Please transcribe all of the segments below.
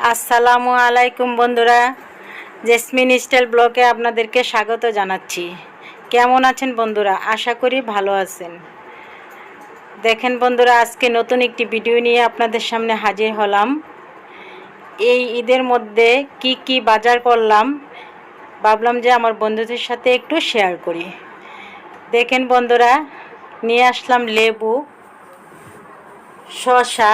আসসালামু আলাইকুম বন্ধুরা, জেসমিন স্টাইল ব্লগে আপনাদেরকে স্বাগত জানাচ্ছি। কেমন আছেন বন্ধুরা? আশা করি ভালো আছেন। দেখেন বন্ধুরা, আজকে নতুন একটি ভিডিও নিয়ে আপনাদের সামনে হাজির হলাম। এই ঈদের মধ্যে কি কি বাজার করলাম ভাবলাম যে আমার বন্ধুদের সাথে একটু শেয়ার করি। দেখেন বন্ধুরা, নিয়ে আসলাম লেবু, শসা,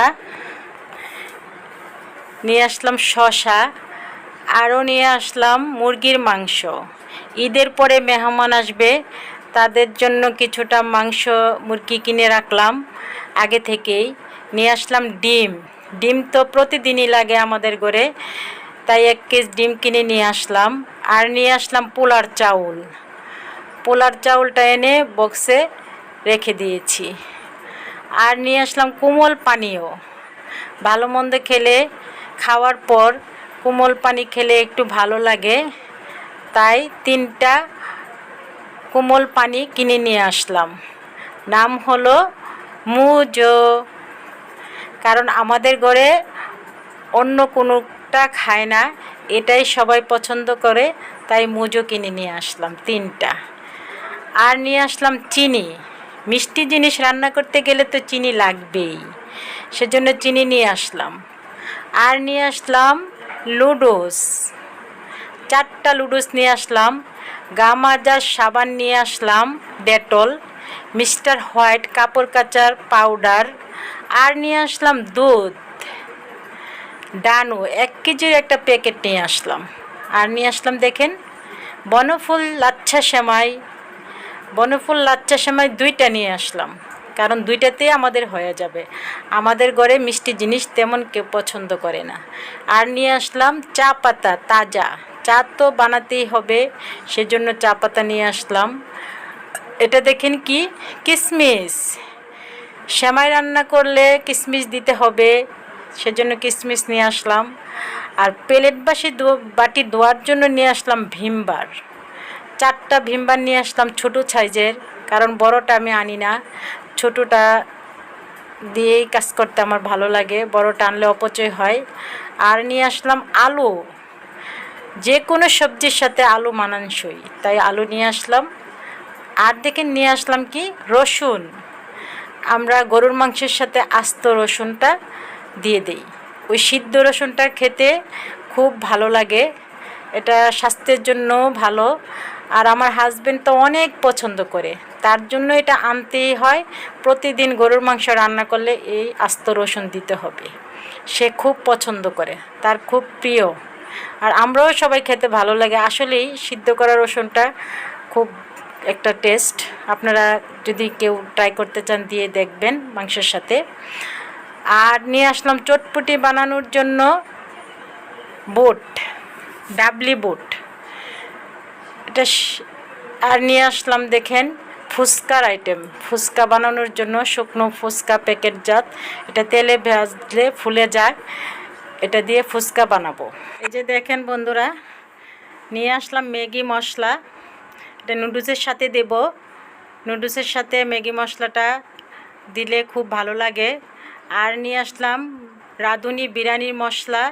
আরও নিয়ে আসলাম মুরগির মাংস। ঈদের পরে মেহমান আসবে, তাদের জন্য কিছুটা মাংস মুরগি কিনে রাখলাম আগে থেকেই। নিয়ে আসলাম ডিম তো প্রতিদিনই লাগে আমাদের ঘরে, তাই 1 কেজি ডিম কিনে নিয়ে আসলাম। আর নিয়ে আসলাম পোলার চাউলটা এনে বক্সে রেখে দিয়েছি। আর নিয়ে আসলাম কোমল পানীয়। ভালো মন্দ খাওয়ার পর কোমল পানি খেলে একটু ভালো লাগে, তাই 3টা কোমল পানি কিনে নিয়ে আসলাম। নাম হলো মুজো, কারণ আমাদের ঘরে অন্য কোনোটা খায় না, এটাই সবাই পছন্দ করে, তাই মুজো কিনে নিয়ে আসলাম 3টা। আর নিয়ে আসলাম চিনি। মিষ্টি জিনিস রান্না করতে গেলে তো চিনি লাগবেই, সেজন্য চিনি নিয়ে আসলাম। আর নিয়ে আসলাম লুডোস, 4টা লুডোস নিয়ে আসলাম। গা মাজার সাবান নিয়ে আসলাম, ডেটল, মিস্টার হোয়াইট কাপড় কাচার পাউডার। আর নিয়ে আসলাম দুধ, ডানু 1 কেজির একটা প্যাকেট নিয়ে আসলাম। আর নিয়ে আসলাম দেখেন বনফুল লাচ্ছা সেমাই 2টা নিয়ে আসলাম, কারণ 2টাতেই আমাদের হয়ে যাবে। আমাদের ঘরে মিষ্টি জিনিস তেমন কেউ পছন্দ করে না। আর নিয়ে আসলাম চা পাতা, তাজা চা তো বানাতেই হবে, সেজন্য চা পাতা নিয়ে আসলাম। এটা দেখেন কি কিশমিশ, সেমাই রান্না করলে কিশমিশ দিতে হবে, সেজন্য কিশমিশ নিয়ে আসলাম। আর বাটি ধোয়ার জন্য নিয়ে আসলাম ভিমবার, 4টা ভিমবার নিয়ে আসলাম ছোটো সাইজের, কারণ বড়টা আমি আনি না, ছোটোটা দিয়েই কাজ করতে আমার ভালো লাগে, বড়টা আনলে অপচয় হয়। আর নিয়ে আসলাম আলু, যে কোনো সবজির সাথে আলু মানানসই, তাই আলু নিয়ে আসলাম। আর দেখেন নিয়ে আসলাম কি রসুন, আমরা গরুর মাংসের সাথে আস্ত রসুনটা দিয়ে দেই, ওই সিদ্ধ রসুনটা খেতে খুব ভালো লাগে, এটা স্বাস্থ্যের জন্য ভালো। আর আমার হাজবেন্ড তো অনেক পছন্দ করে, তার জন্য এটা আনতেই হয়। প্রতিদিন গরুর মাংস রান্না করলে এই আস্ত রসুন দিতে হবে, সে খুব পছন্দ করে, তার খুব প্রিয়। আর আমরাও সবাই খেতে ভালো লাগে। আসলেই সিদ্ধ করা রসুনটা খুব একটা টেস্ট, আপনারা যদি কেউ ট্রাই করতে চান দিয়ে দেখবেন মাংসের সাথে। আর নিয়ে আসলাম চটপটি বানানোর জন্য ডাবলি বুট, এটা। আর নিয়ে আসলাম দেখেন ফুচকা বানানোর জন্য শুকনো ফুচকা প্যাকেটজাত, এটা তেলে ভাজলে ফুলে যায়, এটা দিয়ে ফুচকা বানাবো। এই যে দেখেন বন্ধুরা, নিয়ে আসলাম ম্যাগি মশলা, এটা নুডলসের সাথে দেব, নুডলসের সাথে ম্যাগি মশলাটা দিলে খুব ভালো লাগে। আর নিয়ে আসলাম রাঁধুনি বিরিয়ানির মশলা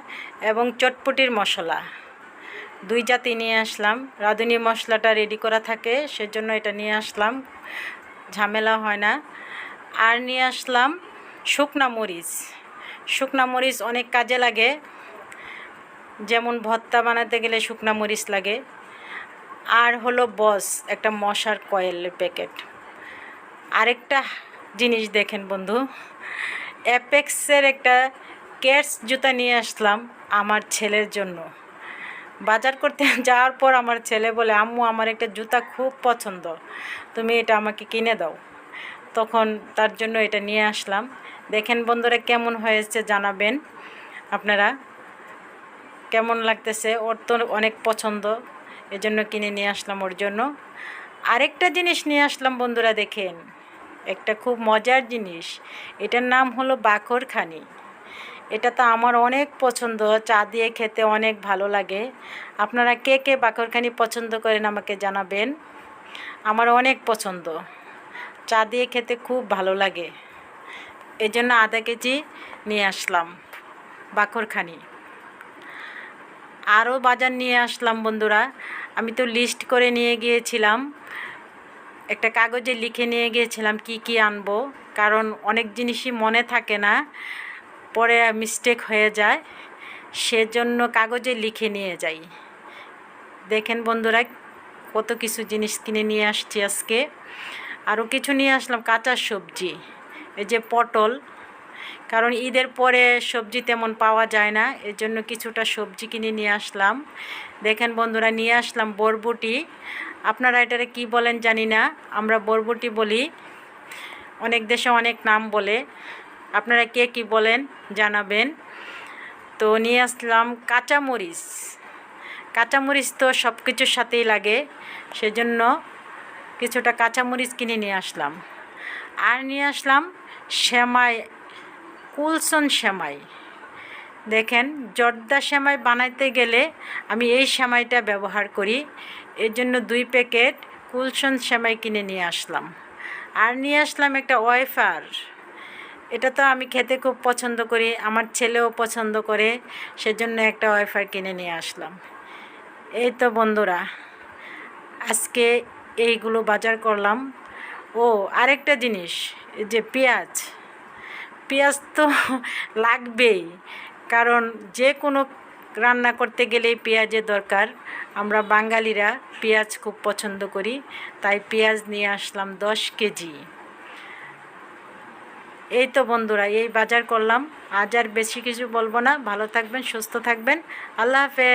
এবং চটপটির মশলা, 2 জাতি নিয়ে আসলাম। রাঁধুনি মশলাটা রেডি করা থাকে, সেজন্য এটা নিয়ে আসলাম, ঝামেলা হয় না। আর নিয়ে আসলাম শুকনা মরিচ অনেক কাজে লাগে, যেমন ভর্তা বানাতে গেলে শুকনা মরিচ লাগে। আর হলো বস, একটা মশার কয়েলের প্যাকেট। আরেকটা জিনিস দেখেন বন্ধু, অ্যাপেক্সের একটা কেটস জুতা নিয়ে আসলাম আমার ছেলের জন্য। বাজার করতে যাওয়ার পর আমার ছেলে বলে, আম্মু আমার একটা জুতা খুব পছন্দ, তুমি এটা আমাকে কিনে দাও। তখন তার জন্য এটা নিয়ে আসলাম। দেখেন বন্ধুরা কেমন হয়েছে জানাবেন, আপনারা কেমন লাগতেছে, ওর তো অনেক পছন্দ, এজন্য কিনে নিয়ে আসলাম ওর জন্য। আরেকটা জিনিস নিয়ে আসলাম বন্ধুরা, দেখেন একটা খুব মজার জিনিস, এটার নাম হলো বাকরখানি। এটা তো আমার অনেক পছন্দ, চা দিয়ে খেতে অনেক ভালো লাগে। আপনারা কে কে বাকরখানি পছন্দ করেন আমাকে জানাবেন, আমার অনেক পছন্দ, চা দিয়ে খেতে খুব ভালো লাগে, এজন্য আধা কেজি নিয়ে আসলাম বাকরখানি। আরও বাজার নিয়ে আসলাম বন্ধুরা। আমি তো লিস্ট করে নিয়ে গিয়েছিলাম, একটা কাগজে লিখে নিয়ে গিয়েছিলাম কি কি আনবো, কারণ অনেক জিনিসই মনে থাকে না, পরে মিস্টেক হয়ে যায়, সেজন্য কাগজে লিখে নিয়ে যাই। দেখেন বন্ধুরা কত কিছু জিনিস কিনে নিয়ে আসছি আজকে। আরও কিছু নিয়ে আসলাম কাঁচা সবজি, এই যে পটল, কারণ ঈদের পরে সবজি তেমন পাওয়া যায় না, এর জন্য কিছুটা সবজি কিনে নিয়ে আসলাম। দেখেন বন্ধুরা নিয়ে আসলাম বরবটি, আপনারা এটারে কি বলেন জানি না, আমরা বরবটি বলি, অনেক দেশে অনেক নাম বলে, আপনারা কে কি বলেন জানাবেন। তো নিয়ে আসলাম কাঁচামরিচ, কাঁচামরিচ তো সব কিছুর সাথেই লাগে, সেজন্য কিছুটা কাঁচামরিচ কিনে নিয়ে আসলাম। আর নিয়ে আসলাম সেমাই, কুলসন সেমাই। দেখেন জর্দা সেমাই বানাইতে গেলে আমি এই সেমাইটা ব্যবহার করি, এর জন্য 2 প্যাকেট কুলসন সেমাই কিনে নিয়ে আসলাম। আর নিয়ে আসলাম একটা ওয়েফার, এটা তো আমি খেতে খুব পছন্দ করি, আমার ছেলেও পছন্দ করে, সেজন্য একটা ওয়েফার কিনে নিয়ে আসলাম। এই তো বন্ধুরা আজকে এইগুলো বাজার করলাম। ও আরেকটা জিনিস, এই যে পেঁয়াজ, পেঁয়াজ তো লাগবেই, কারণ যে কোনো রান্না করতে গেলেই পেঁয়াজের দরকার, আমরা বাঙালিরা পেঁয়াজ খুব পছন্দ করি, তাই পেঁয়াজ নিয়ে আসলাম 10 কেজি। এই তো বন্ধুরা এই বাজার করলাম, আজ আর বেশি কিছু বলবো না, ভালো থাকবেন, সুস্থ থাকবেন, আল্লাহ হাফেজ।